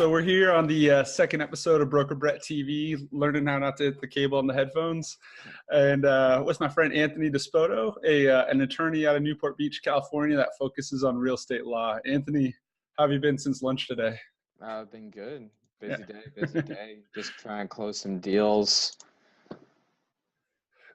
So we're here on the second episode of Broker Brett TV, learning how not to hit the cable on the headphones. And with my friend Anthony Dispoto, an attorney out of Newport Beach, California that focuses on real estate law. Anthony, how have you been since lunch today? I've been good. Busy day. Just trying to close some deals.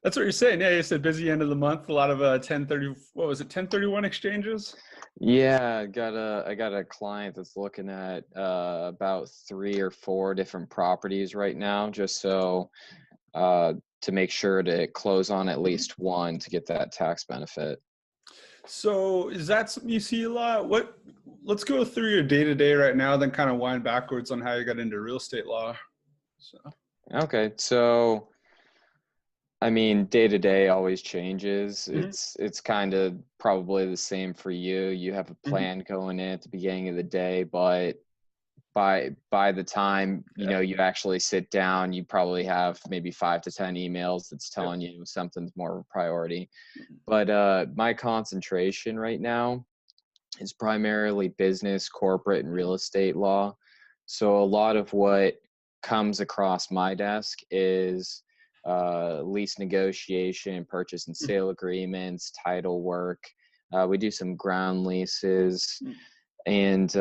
That's what you're saying. Yeah, you said busy end of the month. A lot of 1031 exchanges? Yeah, I got a client that's looking at about 3 or 4 different properties right now, just so to make sure to close on at least one to get that tax benefit. So is that something you see a lot? Let's go through your day-to-day right now, then kind of wind backwards on how you got into real estate law. Okay, so I mean, day to day always changes. Mm-hmm. It's kind of probably the same for you. You have a plan going in at the beginning of the day, but by the time you actually sit down, you probably have maybe 5 to 10 emails that's telling you something's more of a priority. But my concentration right now is primarily business, corporate, and real estate law. So a lot of what comes across my desk is lease negotiation, purchase and sale agreements, title work. We do some ground leases, and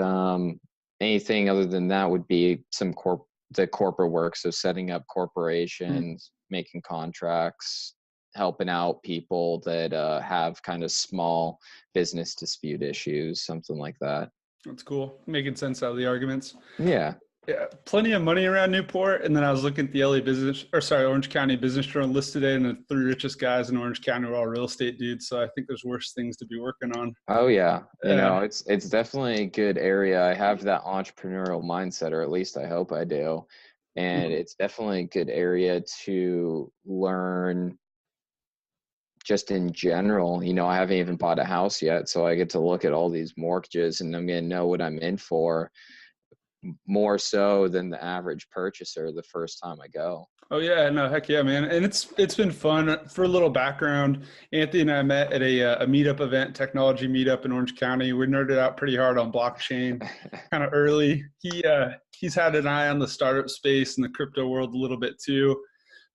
anything other than that would be the corporate work. So setting up corporations, making contracts, helping out people that have kind of small business dispute issues, something like that. That's cool. Making sense out of the arguments. Yeah. Yeah, plenty of money around Newport. And then I was looking at the Orange County Business Journal list today, and the 3 richest guys in Orange County are all real estate dudes. So I think there's worse things to be working on. Oh yeah. It's definitely a good area. I have that entrepreneurial mindset, or at least I hope I do. And it's definitely a good area to learn just in general. I haven't even bought a house yet, so I get to look at all these mortgages and I'm going to know what I'm in for, more so than the average purchaser the first time I go. Oh yeah, no, heck yeah, man. And it's been fun. For a little background, Anthony and I met at a meetup event, technology meetup in Orange County. We nerded out pretty hard on blockchain kind of early. He's had an eye on the startup space and the crypto world a little bit too.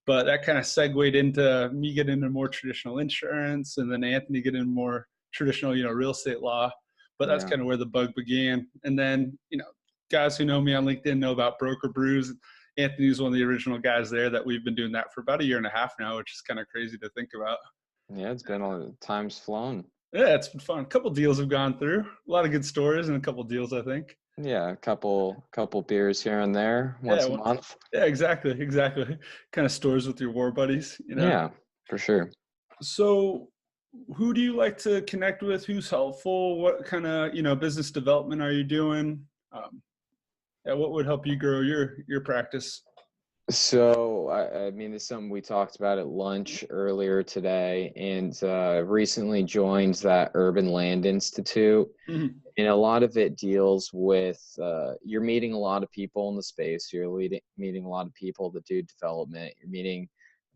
But that kind of segued into me getting into more traditional insurance, and then Anthony getting into more traditional, real estate law. But that's kind of where the bug began. And then, guys who know me on LinkedIn know about Broker Brews. Anthony's one of the original guys there that we've been doing that for about 1.5 years now, which is kind of crazy to think about. Yeah, it's been time's flown. Yeah, it's been fun. A couple deals have gone through. A lot of good stories and a couple deals, I think. Yeah, a couple beers here and there once a month. Yeah, exactly. Kind of stores with your war buddies, Yeah, for sure. So who do you like to connect with? Who's helpful? What kind of, business development are you doing? What would help you grow your practice? So, I mean, it's something we talked about at lunch earlier today, and recently joined that Urban Land Institute. And a lot of it deals with, you're meeting a lot of people in the space. You're meeting a lot of people that do development. You're meeting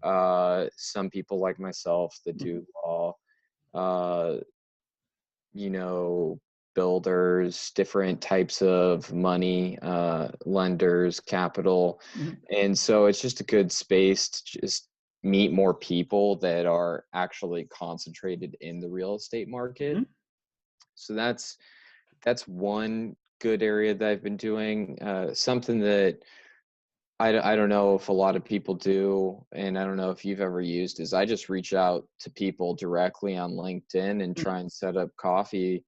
some people like myself that do law, builders, different types of money, lenders, capital. And so it's just a good space to just meet more people that are actually concentrated in the real estate market. So that's one good area that I've been doing. Something that I don't know if a lot of people do, and I don't know if you've ever used, is I just reach out to people directly on LinkedIn and try and set up coffee,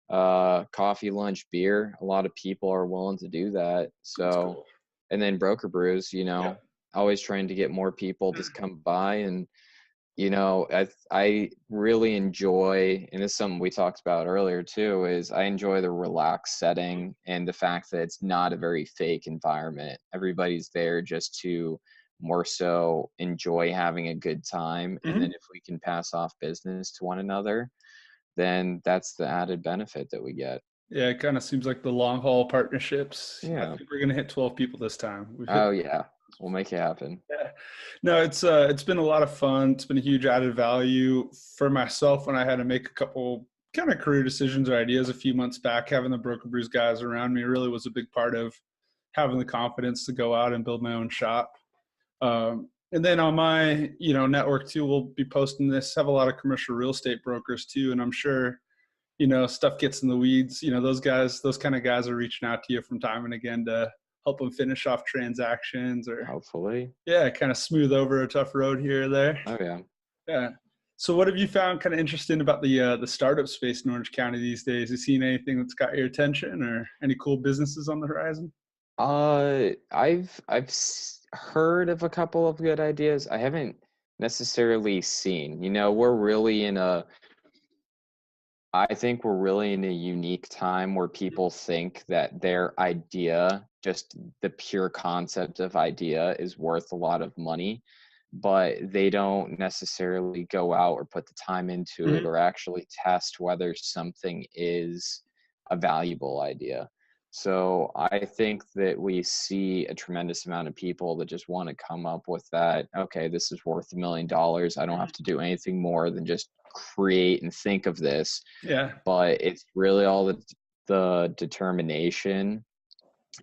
lunch, beer. A lot of people are willing to do that. So, cool. And then Broker Brews, always trying to get more people to come by. And, I really enjoy, and this is something we talked about earlier too, is I enjoy the relaxed setting and the fact that it's not a very fake environment. Everybody's there just to more so enjoy having a good time. And then if we can pass off business to one another, then that's the added benefit that we get. Yeah, it kind of seems like the long haul partnerships. Yeah. I think we're going to hit 12 people this time. Yeah. We'll make it happen. Yeah. No, it's been a lot of fun. It's been a huge added value for myself when I had to make a couple kind of career decisions or ideas a few months back. Having the Broker Brews guys around me really was a big part of having the confidence to go out and build my own shop. And then on my, network too, we'll be posting this, have a lot of commercial real estate brokers too. And I'm sure, stuff gets in the weeds. Those kind of guys are reaching out to you from time and again to help them finish off transactions or Hopefully. yeah, kind of smooth over a tough road here or there. Oh yeah. Yeah. So what have you found kind of interesting about the startup space in Orange County these days? You seen anything that's got your attention or any cool businesses on the horizon? Heard of a couple of good ideas. I haven't necessarily seen. I think we're really in a unique time where people think that their idea, just the pure concept of idea, is worth a lot of money, but they don't necessarily go out or put the time into it Mhm. or actually test whether something is a valuable idea. So I think that we see a tremendous amount of people that just want to come up with that, okay, this is worth $1 million. I don't have to do anything more than just create and think of this. Yeah. But it's really all the determination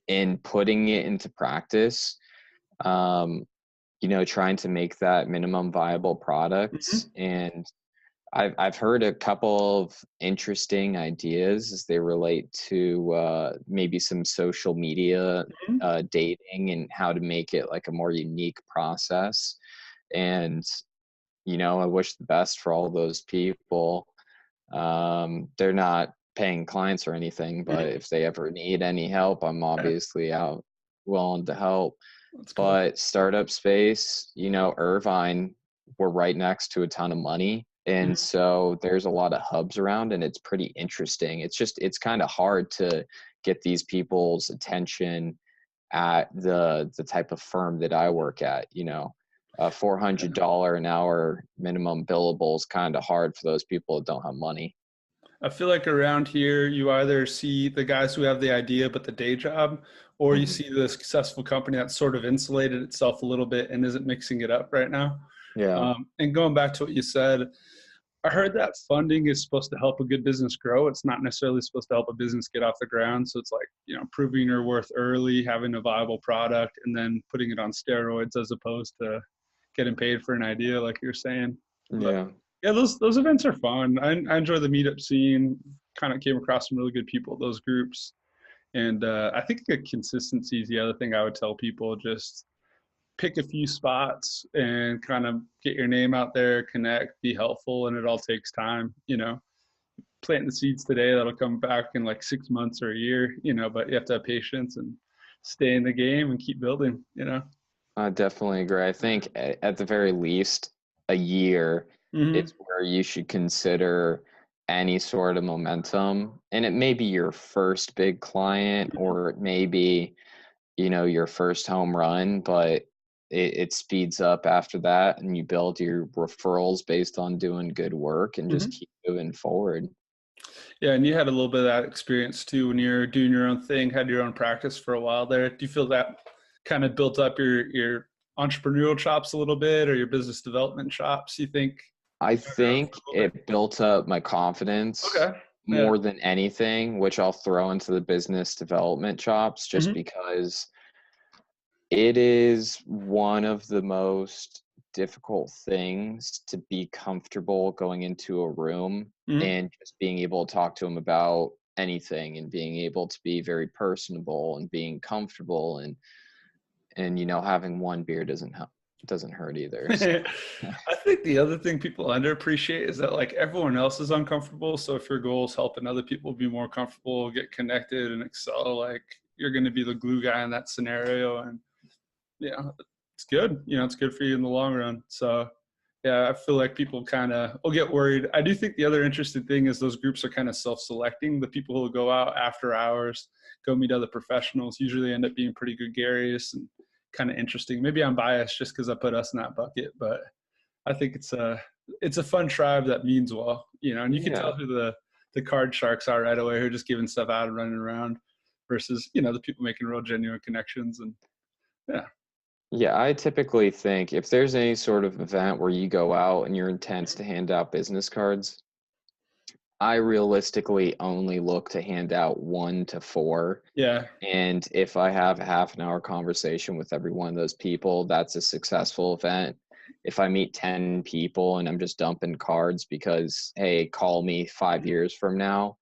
in putting it into practice, trying to make that minimum viable product. Mhm. And I've heard a couple of interesting ideas as they relate to maybe some social media Mhm. dating and how to make it like a more unique process. And I wish the best for all those people. They're not paying clients or anything, but Mhm. if they ever need any help, I'm Yeah, obviously out willing to help. that's cool. But startup space, Irvine, we're right next to a ton of money. And Mhm. so there's a lot of hubs around and it's pretty interesting. It's kind of hard to get these people's attention at the type of firm that I work at, a $400 an hour minimum billable is kind of hard for those people that don't have money. I feel like around here, you either see the guys who have the idea but the day job, or you Mhm. see the successful company that's sort of insulated itself a little bit and isn't mixing it up right now. Yeah. And going back to what you said, I heard that funding is supposed to help a good business grow. It's not necessarily supposed to help a business get off the ground. So it's like, proving your worth early, having a viable product, and then putting it on steroids as opposed to getting paid for an idea, like you're saying. But Yeah. yeah, those events are fun. I enjoy the meetup scene. Kind of came across some really good people at those groups. And I think the consistency is the other thing I would tell people. Just pick a few spots and kind of get your name out there, connect, be helpful, and it all takes time. Planting the seeds today that'll come back in like 6 months or a year. But you have to have patience and stay in the game and keep building. I definitely agree. I think at the very least, a year Mm-hmm. is where you should consider any sort of momentum. And it may be your first big client or it may be, your first home run, but it speeds up after that and you build your referrals based on doing good work and just Mm-hmm. keep moving forward. Yeah, and you had a little bit of that experience too when you're doing your own thing, had your own practice for a while there. Do you feel that kind of built up your entrepreneurial chops a little bit or your business development chops, you think? I You've been around think for a little bit? it built up my confidence Okay. Yeah. more than anything, which I'll throw into the business development chops just Mm-hmm. because it is one of the most difficult things to be comfortable going into a room Mm-hmm. and just being able to talk to them about anything and being able to be very personable and being comfortable and having one beer doesn't hurt either. So I think the other thing people underappreciate is that like everyone else is uncomfortable. So if your goal is helping other people be more comfortable, get connected and excel, like you're going to be the glue guy in that scenario. And yeah, it's good. It's good for you in the long run. So yeah, I feel like people kind of will get worried. I do think the other interesting thing is those groups are kind of self-selecting. The people who will go out after hours, go meet other professionals, usually end up being pretty gregarious and kind of interesting. Maybe I'm biased just because I put us in that bucket, but I think it's a fun tribe that means well, and you can yeah. tell who the card sharks are right away, who are just giving stuff out and running around versus the people making real genuine connections and yeah. Yeah, I typically think if there's any sort of event where you go out and your intent's to hand out business cards, I realistically only look to hand out 1 to 4. Yeah. And if I have a half an hour conversation with every one of those people, that's a successful event. If I meet 10 people and I'm just dumping cards because, hey, call me 5 years from now,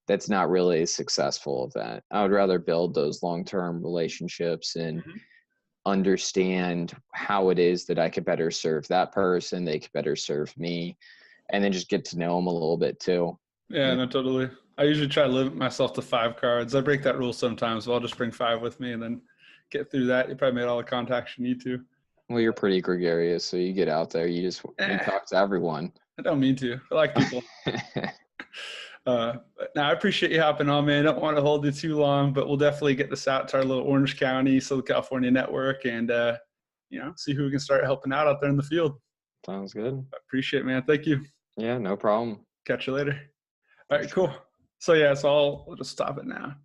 that's not really a successful event. I would rather build those long-term relationships and Mhm. understand how it is that I could better serve that person, they could better serve me, and then just get to know them a little bit too. Yeah, Yeah. no, totally. I usually try to limit myself to 5 cards. I break that rule sometimes, but I'll just bring 5 with me and then get through that. You probably made all the contacts you need to. Well, you're pretty gregarious, so you get out there, you Eh, talk to everyone. I don't mean to. I like people. But now I appreciate you hopping on, man. I don't want to hold you too long, but we'll definitely get this out to our little Orange County, Southern California network, and see who we can start helping out there in the field. Sounds good. I appreciate it, man. Thank you. Yeah, no problem. Catch you later. All For right, sure. cool. So yeah, so we'll just stop it now.